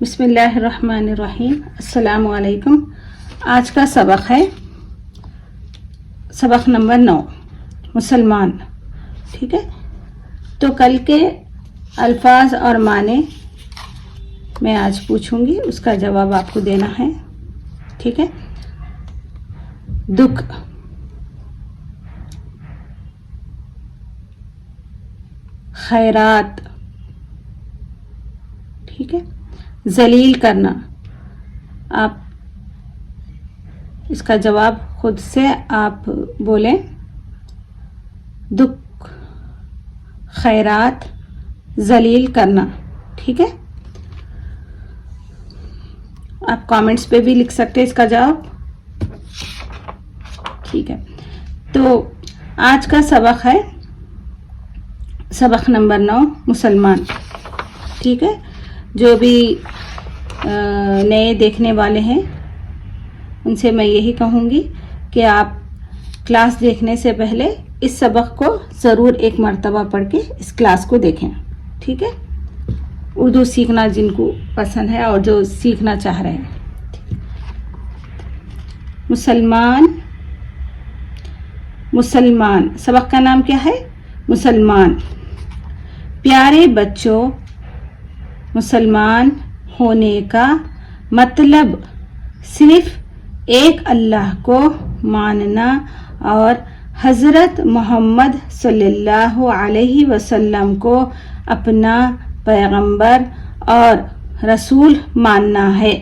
بسم اللہ الرحمن الرحیم. السلام علیکم. آج کا سبق ہے سبق نمبر 9 مسلمان. ٹھیک ہے، تو کل کے الفاظ اور معنی میں آج پوچھوں گی، اس کا جواب آپ کو دینا ہے. ٹھیک ہے. دکھ، خیرات. ٹھیک ہے. ذلیل کرنا. آپ اس کا جواب خود سے آپ بولیں. دکھ، خیرات، ذلیل کرنا. ٹھیک ہے. آپ کامنٹس پہ بھی لکھ سکتے اس کا جواب. ٹھیک ہے. تو آج کا سبق ہے سبق نمبر 9 مسلمان. ٹھیک ہے. جو بھی نئے دیکھنے والے ہیں ان سے میں یہی کہوں گی کہ آپ کلاس دیکھنے سے پہلے اس سبق کو ضرور ایک مرتبہ پڑھ کے اس کلاس کو دیکھیں. ٹھیک ہے. اردو سیکھنا جن کو پسند ہے اور جو سیکھنا چاہ رہے ہیں. مسلمان. مسلمان سبق کا نام کیا ہے؟ مسلمان. پیارے بچوں، مسلمان ہونے کا مطلب صرف ایک اللہ کو ماننا اور حضرت محمد صلی اللہ علیہ وسلم کو اپنا پیغمبر اور رسول ماننا ہے.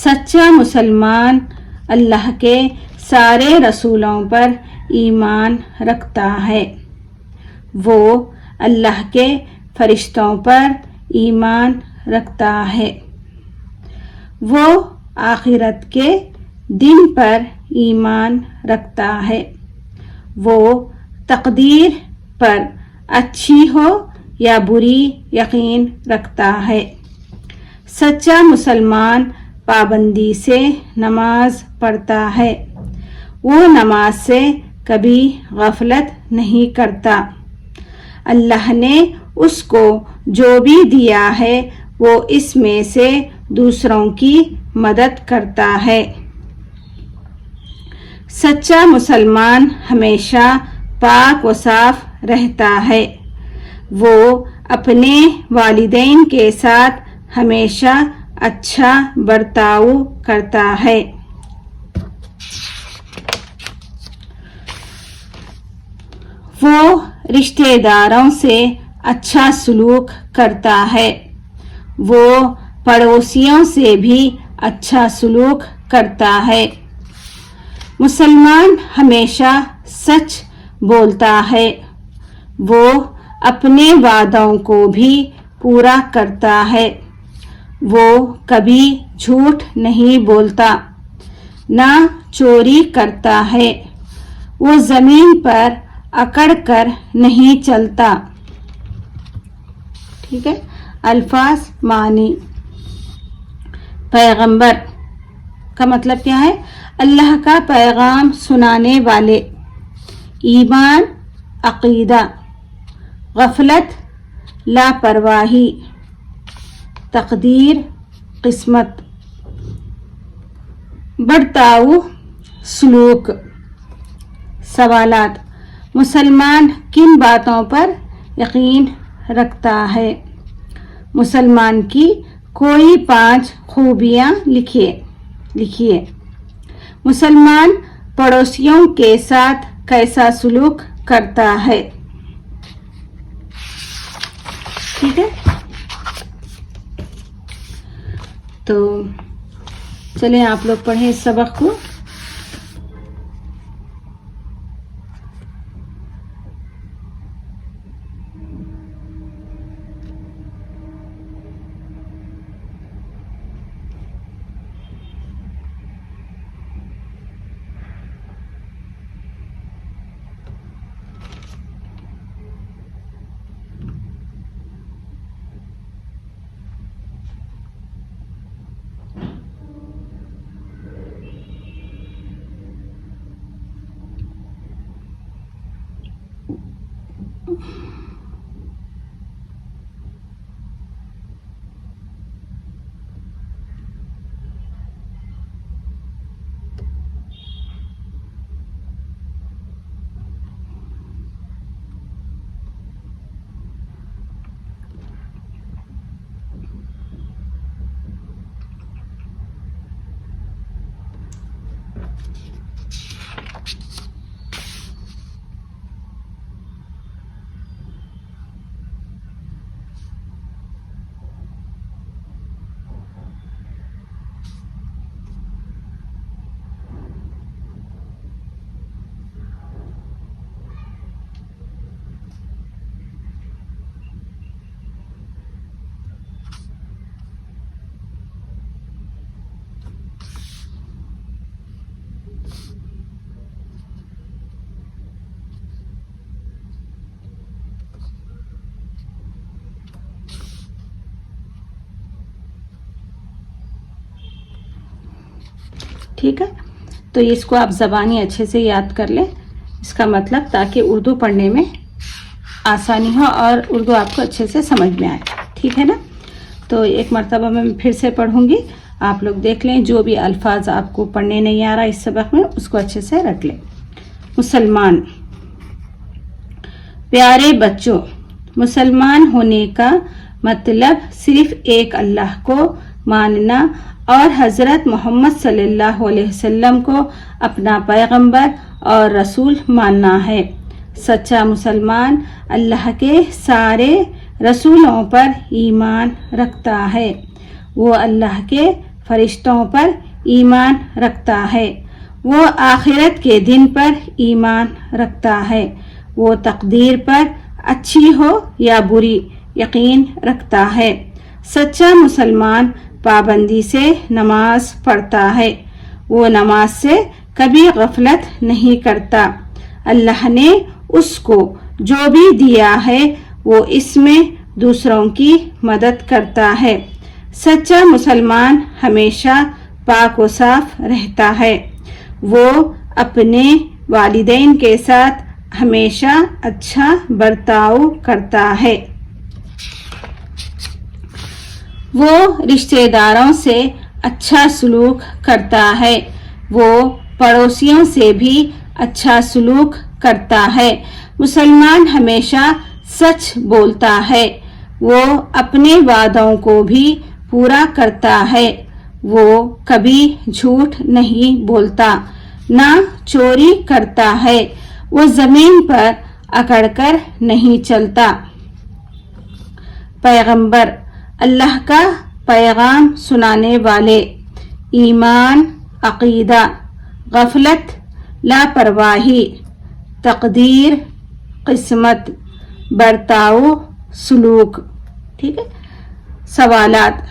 سچا مسلمان اللہ کے سارے رسولوں پر ایمان رکھتا ہے. وہ اللہ کے فرشتوں پر ایمان رکھتا ہے. وہ آخرت کے دن پر ایمان رکھتا ہے. وہ تقدیر پر اچھی ہو یا بری یقین رکھتا ہے. سچا مسلمان پابندی سے نماز پڑھتا ہے. وہ نماز سے کبھی غفلت نہیں کرتا. اللہ نے اس کو جو بھی دیا ہے وہ اس میں سے دوسروں کی مدد کرتا ہے. سچا مسلمان ہمیشہ پاک و صاف رہتا ہے. وہ اپنے والدین کے ساتھ ہمیشہ اچھا برتاؤ کرتا ہے. وہ رشتہ داروں سے اچھا سلوک کرتا ہے. وہ پڑوسیوں سے بھی اچھا سلوک کرتا ہے. مسلمان ہمیشہ سچ بولتا ہے. وہ اپنے وعدوں کو بھی پورا کرتا ہے. وہ کبھی جھوٹ نہیں بولتا، نہ چوری کرتا ہے. وہ زمین پر اکڑ کر نہیں چلتا. ٹھیک ہے. الفاظ معنی. پیغمبر کا مطلب کیا ہے؟ اللہ کا پیغام سنانے والے. ایمان عقیدہ. غفلت لاپرواہی. تقدیر قسمت. برتاؤ سلوک. سوالات. مسلمان کن باتوں پر یقین رکھتا ہے؟ مسلمان کی کوئی 5 خوبیاں لکھیے. مسلمان پڑوسیوں کے ساتھ کیسا سلوک کرتا ہے؟ ٹھیک ہے. تو چلیں آپ لوگ پڑھیں اس سبق کو. ٹھیک ہے، تو اس کو آپ زبانی اچھے سے یاد کر لیں اس کا مطلب، تاکہ اردو پڑھنے میں آسانی ہو اور اردو آپ کو اچھے سے سمجھ میں آئے. ٹھیک ہے نا؟ تو ایک مرتبہ میں پھر سے پڑھوں گی، آپ لوگ دیکھ لیں. جو بھی الفاظ آپ کو پڑھنے نہیں آ رہا اس سبق میں اس کو اچھے سے رکھ لیں. مسلمان. پیارے بچوں، مسلمان ہونے کا مطلب صرف ایک اللہ کو ماننا اور حضرت محمد صلی اللہ علیہ وسلم کو اپنا پیغمبر اور رسول ماننا ہے. سچا مسلمان اللہ کے سارے رسولوں پر ایمان رکھتا ہے، وہ اللہ کے فرشتوں پر ایمان رکھتا ہے، وہ آخرت کے دن پر ایمان رکھتا ہے، وہ تقدیر پر اچھی ہو یا بری یقین رکھتا ہے. سچا مسلمان پابندی سے نماز پڑھتا ہے، وہ نماز سے کبھی غفلت نہیں کرتا. اللہ نے اس کو جو بھی دیا ہے وہ اس میں دوسروں کی مدد کرتا ہے. سچا مسلمان ہمیشہ پاک و صاف رہتا ہے، وہ اپنے والدین کے ساتھ ہمیشہ اچھا برتاؤ کرتا ہے، وہ رشتہ داروں سے اچھا سلوک کرتا ہے، وہ پڑوسیوں سے بھی اچھا سلوک کرتا ہے. مسلمان ہمیشہ سچ بولتا ہے، وہ اپنے وعدوں کو بھی پورا کرتا ہے، وہ کبھی جھوٹ نہیں بولتا، نہ چوری کرتا ہے، وہ زمین پر اکڑ کر نہیں چلتا. پیغمبر اللہ کا پیغام سنانے والے. ایمان، عقیدہ، غفلت، لاپرواہی، تقدیر، قسمت، برتاؤ، سلوک. ٹھیک ہے. سوالات.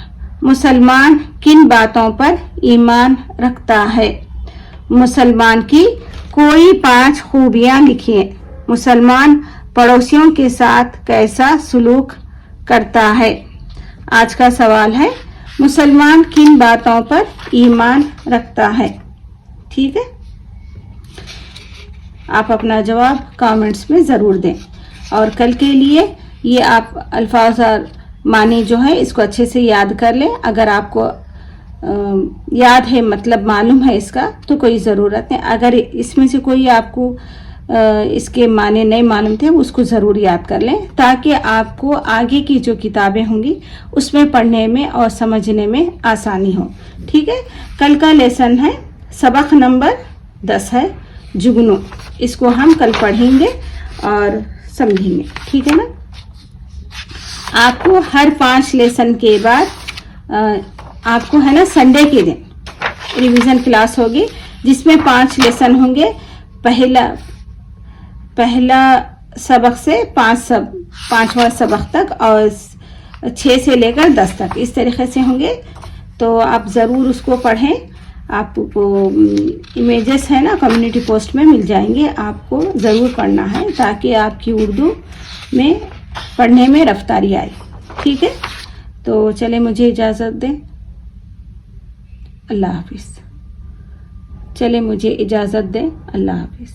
مسلمان کن باتوں پر ایمان رکھتا ہے؟ مسلمان کی کوئی 5 خوبیاں لکھیے. مسلمان پڑوسیوں کے ساتھ کیسا سلوک کرتا ہے؟ آج کا سوال ہے مسلمان کن باتوں پر ایمان رکھتا ہے؟ ٹھیک ہے، آپ اپنا جواب کامنٹس میں ضرور دیں. اور کل کے لیے یہ آپ الفاظ اور معنی جو ہے اس کو اچھے سے یاد کر لیں. اگر آپ کو یاد ہے، مطلب معلوم ہے اس کا، تو کوئی ضرورت نہیں. اگر اس میں سے کوئی آپ کو اس کے معنی نہیں معلوم تھے اس کو ضرور یاد کر لیں، تاکہ آپ کو آگے کی جو کتابیں ہوں گی اس میں پڑھنے میں اور سمجھنے میں آسانی ہو. ٹھیک ہے. کل کا لیسن ہے سبق نمبر 10 ہے جگنو. اس کو ہم کل پڑھیں گے اور سمجھیں گے. ٹھیک ہے نا؟ آپ کو ہر 5 لیسن کے بعد آپ کو ہے نا سنڈے کے دن ریویژن کلاس ہوگی، جس میں 5 لیسن ہوں گے. پہلا سبق سے 5واں سبق تک، اور 6 سے لے کر 10 تک اس طریقے سے ہوں گے. تو آپ ضرور اس کو پڑھیں. آپ کو امیجز ہے نا کمیونٹی پوسٹ میں مل جائیں گے، آپ کو ضرور پڑھنا ہے تاکہ آپ کی اردو میں پڑھنے میں رفتاری آئے. ٹھیک ہے. تو چلے مجھے اجازت دیں. اللہ حافظ. چلے مجھے اجازت دیں. اللہ حافظ.